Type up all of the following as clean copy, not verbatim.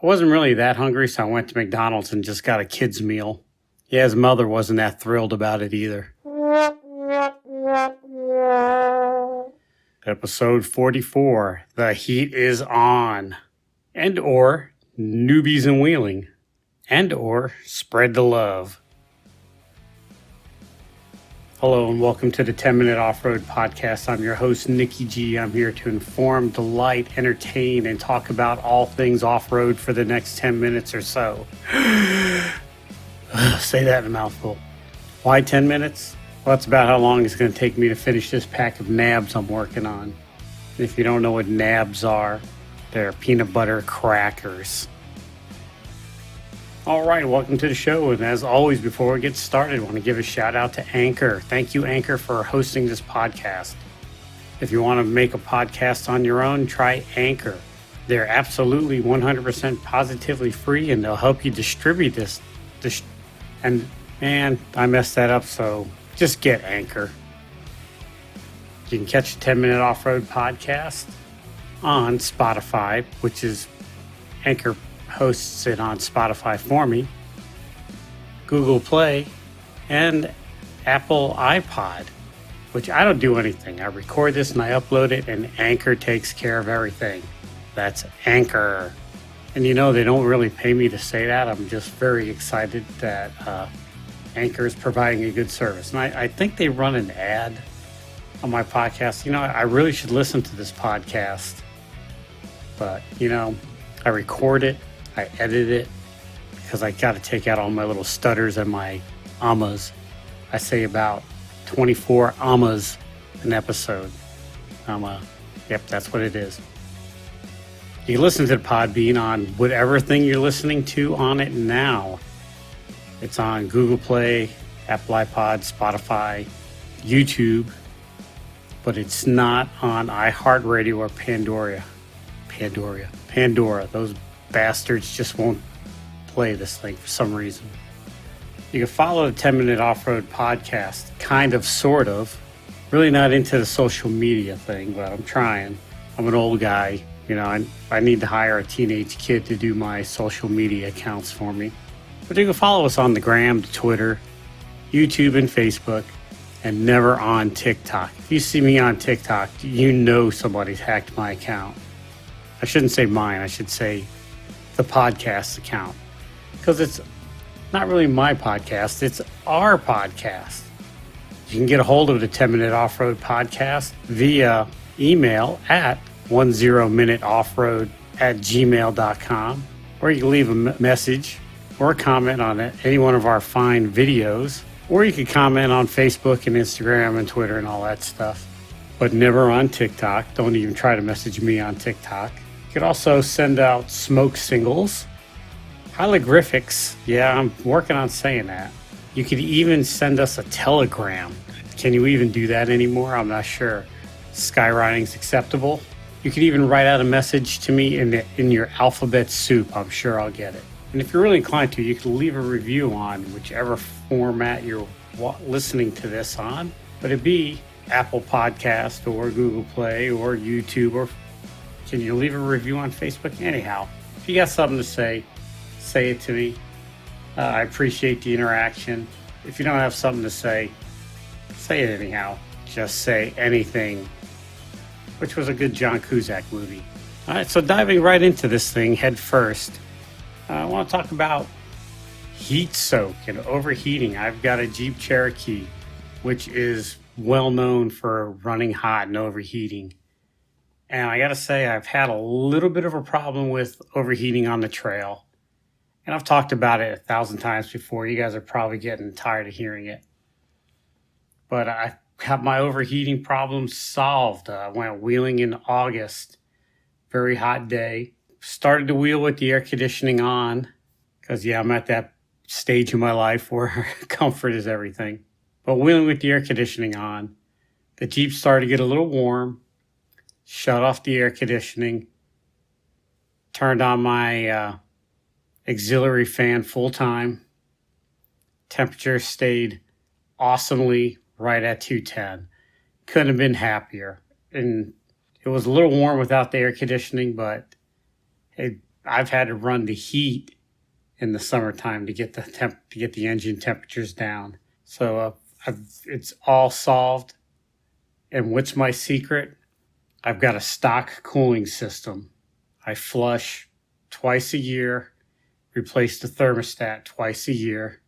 I wasn't really that hungry, so I went to McDonald's and just got a kid's meal. Yeah, his mother wasn't that thrilled about it either. Episode 44, The Heat is On. And or Newbies and Wheeling. And or Spread the Love. Hello and welcome to the 10-Minute Off-Road Podcast. I'm your host, Nikki G. I'm here to inform, delight, entertain, and talk about all things off-road for the next 10 minutes or so. Say that in a mouthful. Why 10 minutes? Well, that's about how long it's going to take me to finish this pack of nabs I'm working on. And if you don't know what nabs are, they're peanut butter crackers. All right, welcome to the show. And as always, before we get started, I want to give a shout out to Anchor. Thank you, Anchor, for hosting this podcast. If you want to make a podcast on your own, try Anchor. They're absolutely 100% positively free, and they'll help you distribute this. And man, I messed that up, so just get Anchor. You can catch the 10-Minute Off-Road Podcast on Spotify, which is Anchor hosts it on Spotify for me, Google Play, and Apple iPod, which I don't do anything. I record this and I upload it, and Anchor takes care of everything. That's Anchor. And you know, they don't really pay me to say that. I'm just very excited that Anchor is providing a good service. And I think they run an ad on my podcast. You know, I really should listen to this podcast. But, you know, I record it, I edit it, because I got to take out all my little stutters and my ammas. I say about 24 ammas an episode. Yep, that's what it is. You can listen to the Podbean on whatever thing you're listening to on it now. It's on Google Play, Apple iPod, Spotify, YouTube, but it's not on iHeartRadio or Pandora. Those bastards just won't play this thing for some reason. You can follow the 10-Minute Off-Road Podcast, kind of, sort of. Really not into the social media thing, but I'm trying. I'm an old guy. You know, I need to hire a teenage kid to do my social media accounts for me. But you can follow us on the gram, Twitter, YouTube, and Facebook, and never on TikTok. If you see me on TikTok, you know somebody's hacked my account. I shouldn't say mine, I should say the podcast account. Because it's not really my podcast, it's our podcast. You can get a hold of the 10-Minute Off-Road Podcast via email at 10minuteoffroad@gmail.com, or you can leave a message or a comment on any one of our fine videos, or you can comment on Facebook and Instagram and Twitter and all that stuff, but never on TikTok. Don't even try to message me on TikTok. You could also send out smoke signals, hieroglyphics. Yeah, I'm working on saying that. You could even send us a telegram. Can you even do that anymore? I'm not sure. Skywriting's acceptable. You could even write out a message to me in your alphabet soup. I'm sure I'll get it. And if you're really inclined to, you can leave a review on whichever format you're listening to this on. But it'd be Apple Podcast or Google Play or YouTube, or can you leave a review on Facebook? Anyhow, if you got something to say it to me. I appreciate the interaction. If you don't have something to say it anyhow. Just say anything. Which was a good John Cusack movie. All right, so diving right into this thing head first, I want to talk about heat soak and overheating. I've got a Jeep Cherokee, which is well known for running hot and overheating. And I got to say, I've had a little bit of a problem with overheating on the trail. And I've talked about it 1,000 times before. You guys are probably getting tired of hearing it. But I have my overheating problem solved. I went wheeling in August. Very hot day. Started to wheel with the air conditioning on. Because, yeah, I'm at that stage in my life where comfort is everything. But wheeling with the air conditioning on, the Jeep started to get a little warm. Shut off the air conditioning. Turned on my auxiliary fan full time. Temperature stayed awesomely right at 210. Couldn't have been happier. And it was a little warm without the air conditioning, but I've had to run the heat in the summertime to get the engine temperatures down. So it's all solved. And what's my secret? I've got a stock cooling system. I flush twice a year, replace the thermostat twice a year,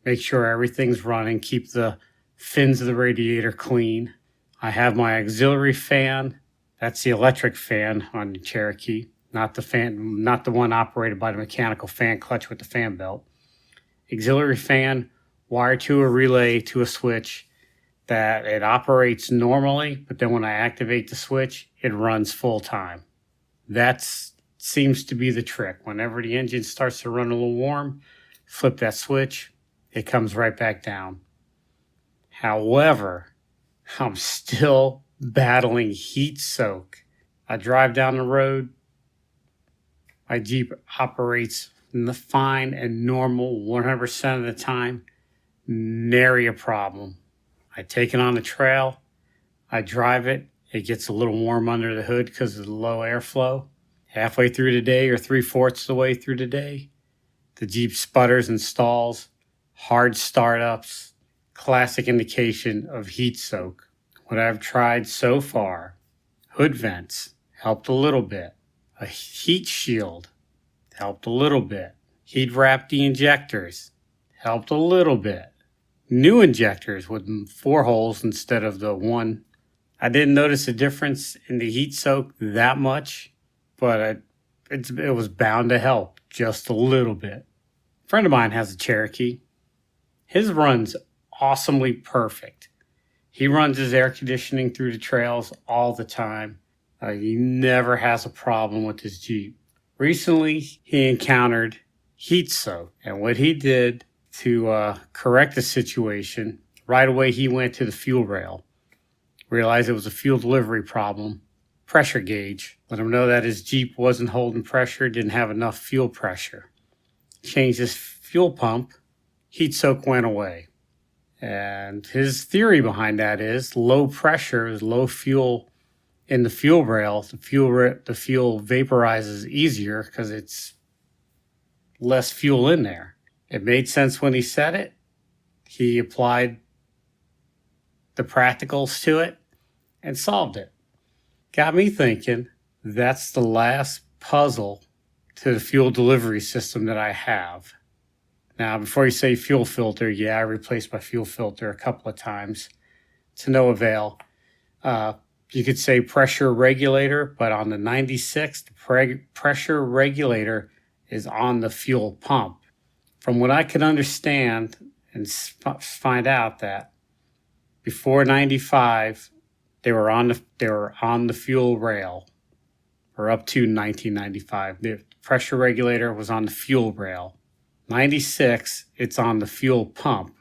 make sure everything's running, keep the fins of the radiator clean. I have my auxiliary fan. That's the electric fan on the Cherokee, not the one operated by the mechanical fan clutch with the fan belt. Auxiliary fan wired to a relay to a switch that it operates normally, but then when I activate the switch, it runs full time. That seems to be the trick. Whenever the engine starts to run a little warm, flip that switch, it comes right back down. However, I'm still battling heat soak. I drive down the road, my Jeep operates fine and normal 100% of the time, nary a problem. I take it on the trail, I drive it, it gets a little warm under the hood because of the low airflow. Halfway through the day or 3/4 of the way through the day, the Jeep sputters and stalls, hard startups, classic indication of heat soak. What I've tried so far, hood vents helped a little bit. A heat shield helped a little bit. Heat wrap the injectors helped a little bit. New injectors with 4 holes instead of the 1. I didn't notice a difference in the heat soak that much, but it was bound to help just a little bit. A friend of mine has a Cherokee. His run's awesomely perfect. He runs his air conditioning through the trails all the time. He never has a problem with his Jeep. Recently, he encountered heat soak, and what he did to correct the situation, right away he went to the fuel rail, realized it was a fuel delivery problem, pressure gauge, let him know that his Jeep wasn't holding pressure, didn't have enough fuel pressure. Changed his fuel pump, heat soak went away. And his theory behind that is low pressure is low fuel in the fuel rail. The fuel vaporizes easier because it's less fuel in there. It made sense when he said it. He applied the practicals to it and solved it. Got me thinking, that's the last puzzle to the fuel delivery system that I have. Now, before you say fuel filter, yeah, I replaced my fuel filter a couple of times to no avail. You could say pressure regulator, but on the 96, the pressure regulator is on the fuel pump. From what I could understand and find out, that before 95, they were on the fuel rail, or up to 1995. The pressure regulator was on the fuel rail. 96, it's on the fuel pump.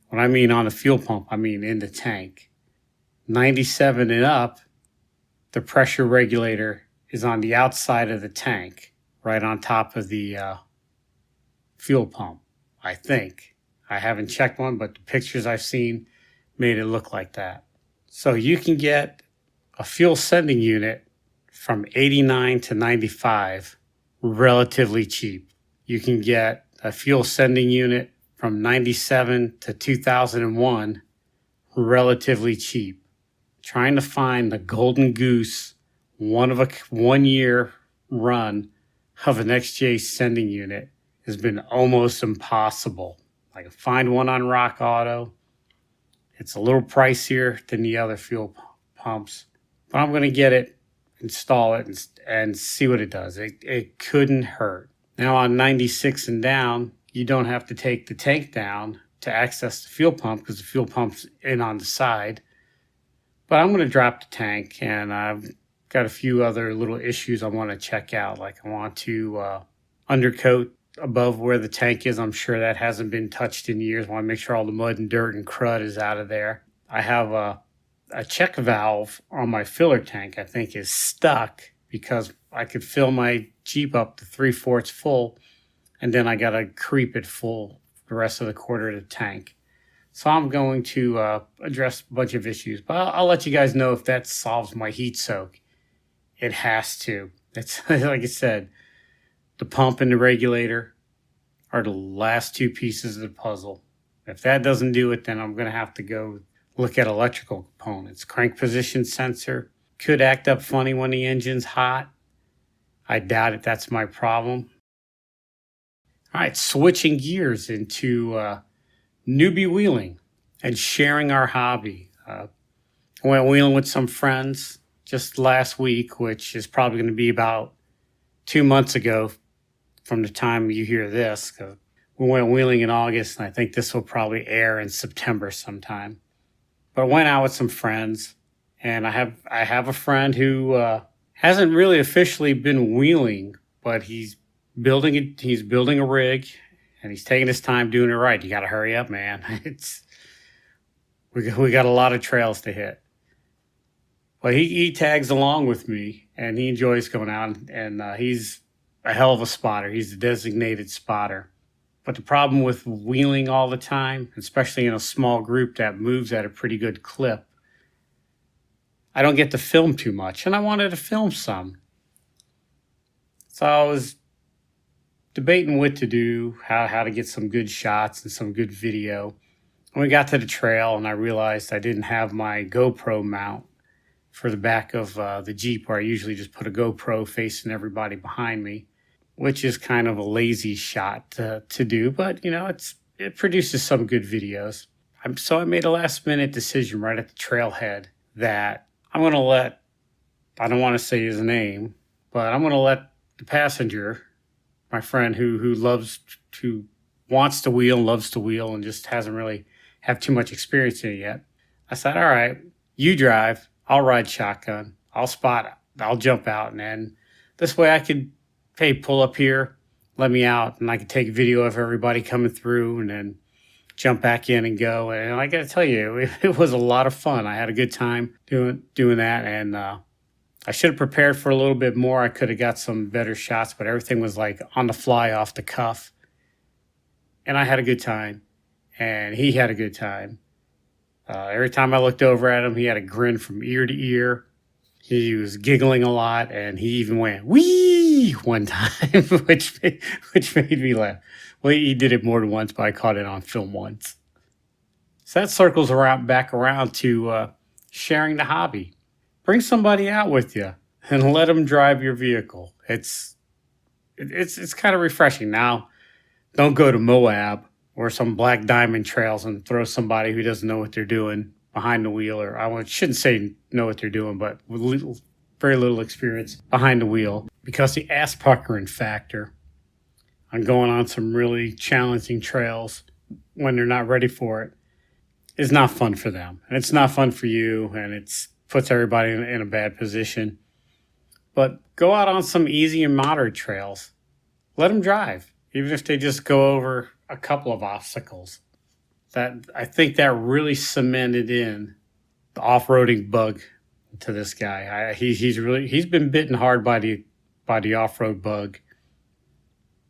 When I mean on the fuel pump, I mean in the tank. 97 and up, the pressure regulator is on the outside of the tank, right on top of the fuel pump, I think. I haven't checked one, but the pictures I've seen made it look like that. So you can get a fuel sending unit from 89 to 95 relatively cheap. You can get a fuel sending unit from 97 to 2001 relatively cheap. Trying to find the golden goose, one year run of an XJ sending unit has been almost impossible. I can find one on Rock Auto. It's a little pricier than the other fuel pumps, but I'm going to get it, install it, and see what it does. It couldn't hurt. Now on 96 and down, you don't have to take the tank down to access the fuel pump because the fuel pump's in on the side. But I'm going to drop the tank, and I've got a few other little issues I want to check out. Like I want to undercoat above where the tank is. I'm sure that hasn't been touched in years. I want to make sure all the mud and dirt and crud is out of there. I have a check valve on my filler tank I think is stuck because I could fill my Jeep up to 3/4 full, and then I got to creep it full the rest of the quarter of the tank. So I'm going to address a bunch of issues, but I'll let you guys know if that solves my heat soak. It has to. It's like I said, the pump and the regulator are the last two pieces of the puzzle. If that doesn't do it, then I'm going to have to go look at electrical components. Crank position sensor could act up funny when the engine's hot. I doubt it. That's my problem. All right, switching gears into newbie wheeling and sharing our hobby. I went wheeling with some friends just last week, which is probably going to be about 2 months ago from the time you hear this. We went wheeling in August, and I think this will probably air in September sometime. But I went out with some friends, and I have a friend who hasn't really officially been wheeling, but he's building a rig, and he's taking his time doing it right. You got to hurry up, man. We got a lot of trails to hit. But he tags along with me, and he enjoys going out, and he's a hell of a spotter. He's a designated spotter. But the problem with wheeling all the time, especially in a small group that moves at a pretty good clip, I don't get to film too much, and I wanted to film some. So I was debating what to do, how to get some good shots and some good video. When we got to the trail, and I realized I didn't have my GoPro mount for the back of the Jeep, where I usually just put a GoPro facing everybody behind me, which is kind of a lazy shot to do, but it produces some good videos. So I made a last minute decision right at the trailhead that I'm going to let, I don't want to say his name, but I'm going to let the passenger, my friend who wants to wheel, loves to wheel, and just hasn't really have too much experience in it yet. I said, all right, you drive, I'll ride shotgun, I'll spot, I'll jump out, and then this way I could, hey, pull up here, let me out, and I could take a video of everybody coming through and then jump back in and go. And I got to tell you, it was a lot of fun. I had a good time doing that, and I should have prepared for a little bit more. I could have got some better shots, but everything was like on the fly, off the cuff. And I had a good time, and he had a good time. Every time I looked over at him, he had a grin from ear to ear. He was giggling a lot, and he even went, wee, one time, which made me laugh. Well, he did it more than once, but I caught it on film once. So that circles back around to sharing the hobby. Bring somebody out with you and let them drive your vehicle. It's kind of refreshing. Now, don't go to Moab or some Black Diamond trails and throw somebody who doesn't know what they're doing behind the wheel, or I shouldn't say know what they're doing, but with very little experience behind the wheel, because the ass puckering factor on going on some really challenging trails when they're not ready for it is not fun for them. And it's not fun for you, and it puts everybody in a bad position. But go out on some easy and moderate trails. Let them drive, even if they just go over a couple of obstacles. I think that really cemented in the off-roading bug to this guy. He's been bitten hard by the off-road bug.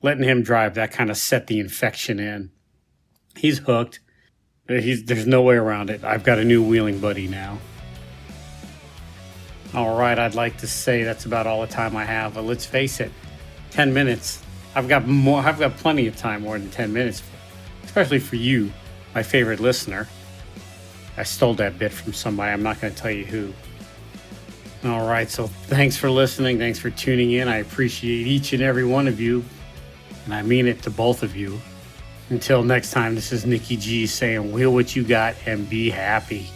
Letting him drive, that kind of set the infection in. He's hooked. There's no way around it. I've got a new wheeling buddy now. All right, I'd like to say that's about all the time I have. But let's face it, 10 minutes. I've got plenty of time, more than 10 minutes, especially for you, my favorite listener. I stole that bit from somebody. I'm not going to tell you who. All right, so thanks for listening. Thanks for tuning in. I appreciate each and every one of you, and I mean it to both of you. Until next time, this is Nikki G saying, wheel what you got and be happy.